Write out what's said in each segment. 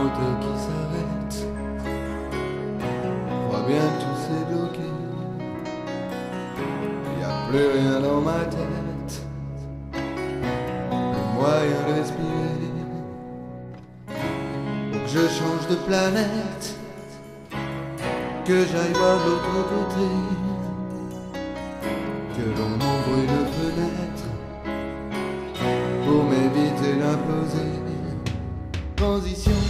moteur qui s'arrête. Je crois bien que tout s'est bloqué. Y a plus rien dans ma tête, le moyen de respirer. Faut que je change de planète, que j'aille voir de l'autre côté, que l'on ouvre une fenêtre pour m'éviter d'imploser. Transition,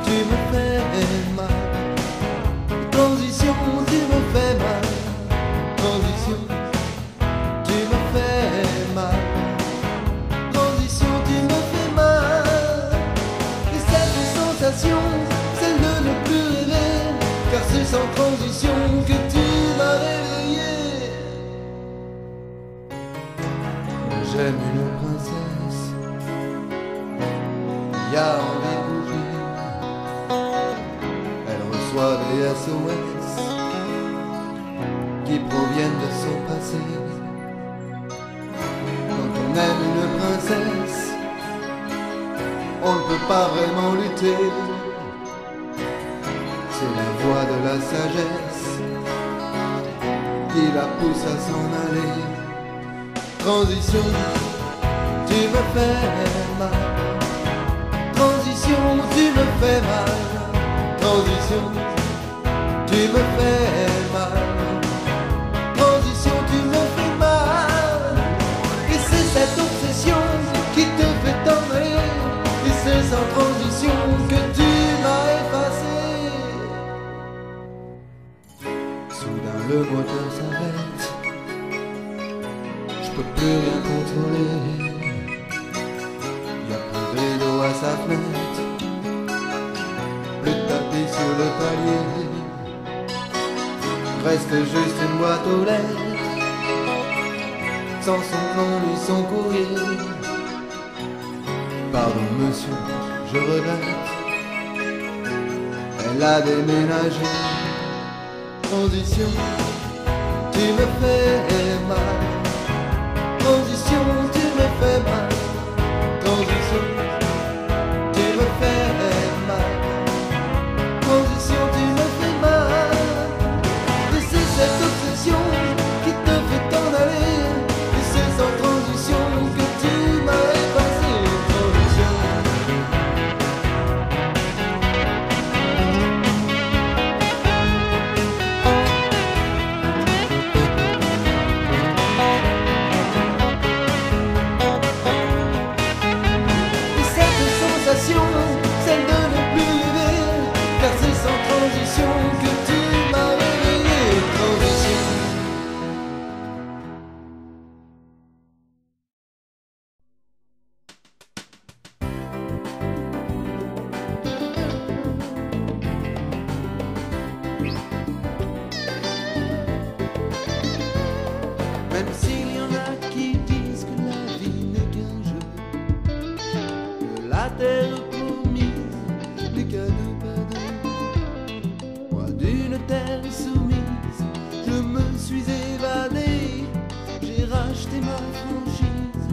tu me fais mal. Transition, tu me fais mal. Transition, tu me fais mal. Transition, tu me fais mal. Et cette sensation, celle de ne plus rêver, car c'est sans transition que tu m'as réveillé. J'aime une princesse qui a envie de bouger. Elle reçoit des SOS qui proviennent de son passé. Quand on aime une princesse, on ne peut pas vraiment lutter. C'est la voix de la sagesse qui la pousse à s'en aller. Transition, tu me fais mal. Transition, tu me fais mal. Transition, tu me fais mal. Transition, tu me fais mal. Et c'est cette obsession qui te fait t'en aller. Et c'est sans transition que tu m'as effacé. Soudain le moteur s'arrête, je peux plus rien contrôler. Y'a plus de rideau à sa fenêtre, plus de tapis sur le palier. Reste juste une boîte aux lettres, sans son nom ni son courrier. Pardon monsieur, je regrette, elle a déménagé. Transition, tu me fais mal. Transition, tu me fais mal. Transition, tu me fais mal. Transition, tu me fais mal. Et c'est cette obsession qui te fait t'en aller. Et c'est sans transition que tu m'as effacé. Transition. Celle de ne plus rêver, car c'est sans transition que tu m'as réveillé. Transition. Même s'il y en a qui disent que la vie n'est qu'un jeu, que la terre promise n'est qu'un cadeau, moi d'une terre soumise, je me suis évadé. J'ai racheté ma franchise,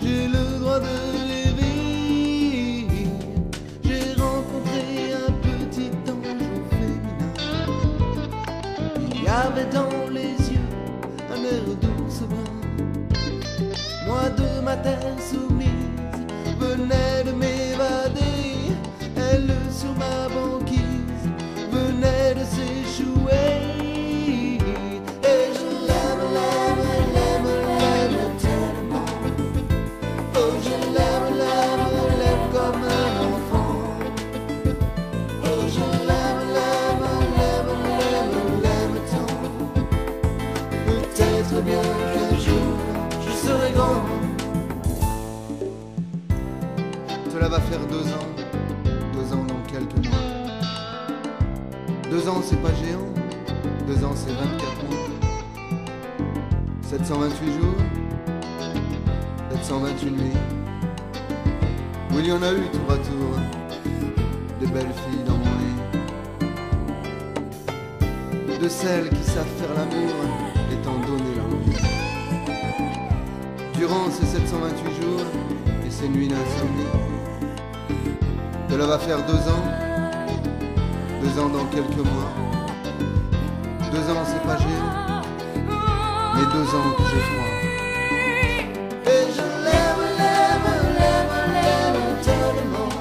j'ai le droit de rêver. J'ai rencontré un petit ange au féminin. Il y avait dans les yeux un air douce brun. Moi de ma terre soumise venais de m'évader. Elle sur ma banquise venait de s'échouer. Et je l'aime, l'aime, l'aime, l'aime tellement. Oh je l'aime, l'aime, l'aime comme un enfant. Oh je l'aime, l'aime, l'aime, l'aime, l'aime tant. Peut-être bien qu'un jour je serai grand. Cela va faire 2 ans dans quelques mois. 2 ans c'est pas géant, 2 ans c'est 24 mois. 728 jours, 728 nuits. Où il y en a eu tour à tour, de belles filles dans mon lit. De celles qui savent faire l'amour et t'en donner l'envie. Durant ces 728 jours et ces nuits d'insomnie, de Cela va faire 2 ans. 2 ans dans quelques mois. 2 ans c'est pas gênant. Mais 2 ans que j'ai froid. Et je l'aime, l'aime, l'aime, l'aime tellement.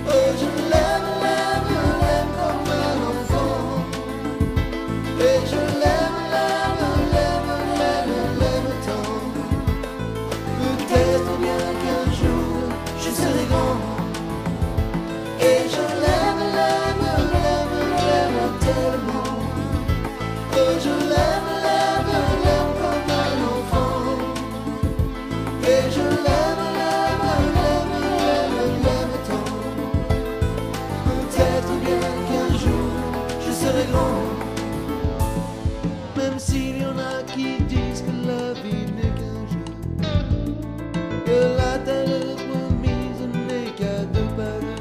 Oh je l'aime, l'aime, l'aime comme un enfant. Et je l'aime, l'aime, l'aime, l'aime, l'aime tant. Peut-être bien qu'un jour je serai grand. Et je l'aime, l'aime, l'aime, l'aime tellement. Oh je l'aime, l'aime, l'aime comme un enfant. Et je l'aime, l'aime, l'aime, l'aime, l'aime tant. Peut-être bien qu'un jour je serai grand. Même s'il y en a qui disent que la vie n'est qu'un jeu, que la terre promise n'est qu'à 2 pas de rue.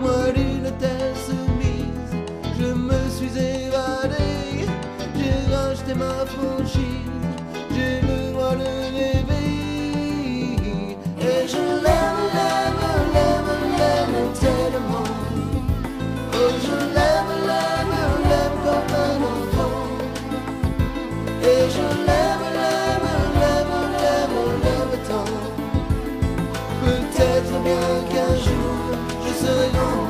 Moi d'une terre soumise, je me suis évadé. J'ai racheté ma franchise, j'ai le droit de rêver. Et je l'aime, l'aime, l'aime, l'aime tellement. Oh je l'aime, l'aime, l'aime comme un enfant. Et je l'aime, l'aime, l'aime, l'aime, l'aime tant. Peut-être bien qu'un jour je serai grand.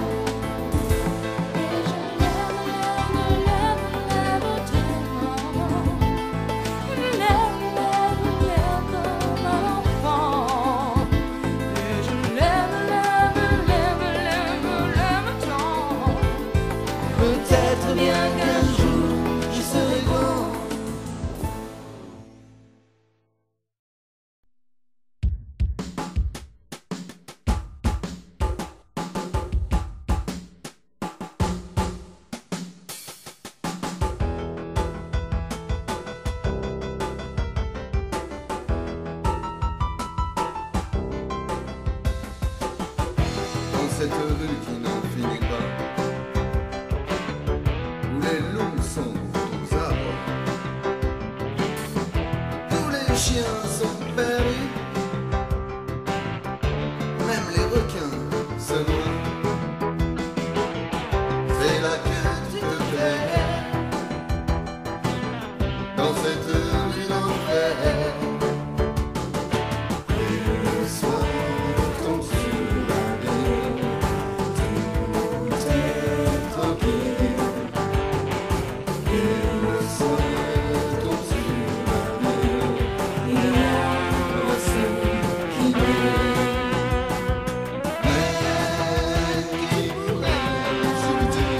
Peut-être bien qu'un jour je serai grand. Dans cette rue qui n'en finit pas, où les loups sont aux arbres, tous les chiens sont perdus, même les requins se noient. C'est là que tu te perds, dans cette rue d'enfer. Et le soir tombe sur la ville, tout est tranquille. Et le soleil tombe sur la ville, il y a un ciel qui brille. Mais qui pourrait s'écouter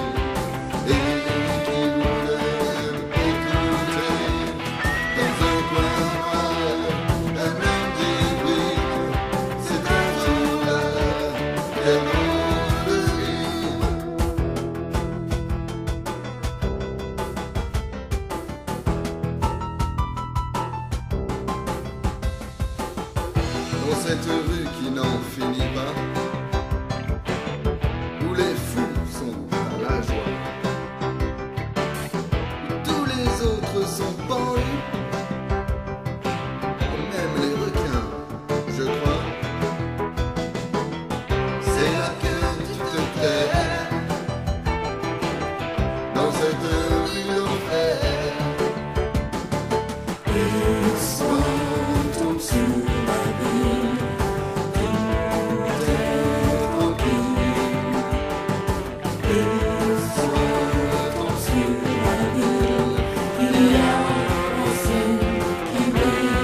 et qui voudrait écouter. Dans un coin noir, un homme débile, c'est un jour-là, des mots de rime. Dans cette rue qui n'en finit pas, où les fous sont à la joie, où tous les autres sont pendus, même les requins, je crois. C'est là que tu te perds, dans cette rue d'enfer. Et le soir tombe sur la ville, tout est tranquille. Et le soir tombe sur la ville, il y a un ciel qui brille.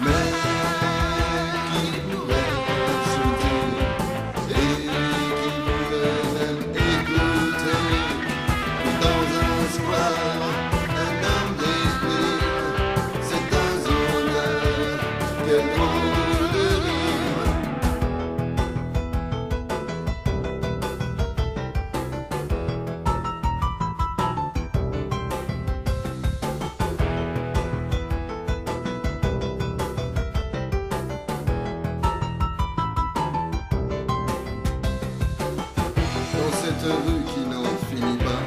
Mais qui pourrait s'écouter et qui pourrait même écouter. Dans un square, un homme d'esprit, c'est un journal, quel drôle de rime. Dans cette rue qui n'en finit pas,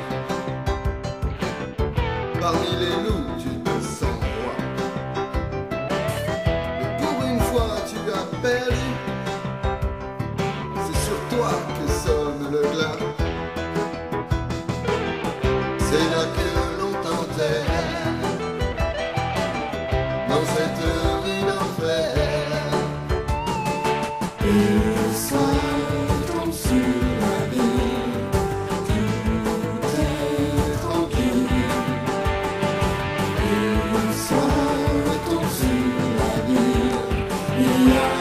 parmi les loups tu te sens roi. Mais pour une fois tu as perdu, fois que sonne le glas, c'est là que l'on t'enterre, dans cette rue d'enfer. Et le soir tombe sur la ville, tout est tranquille. Et le soir tombe sur la ville, il y a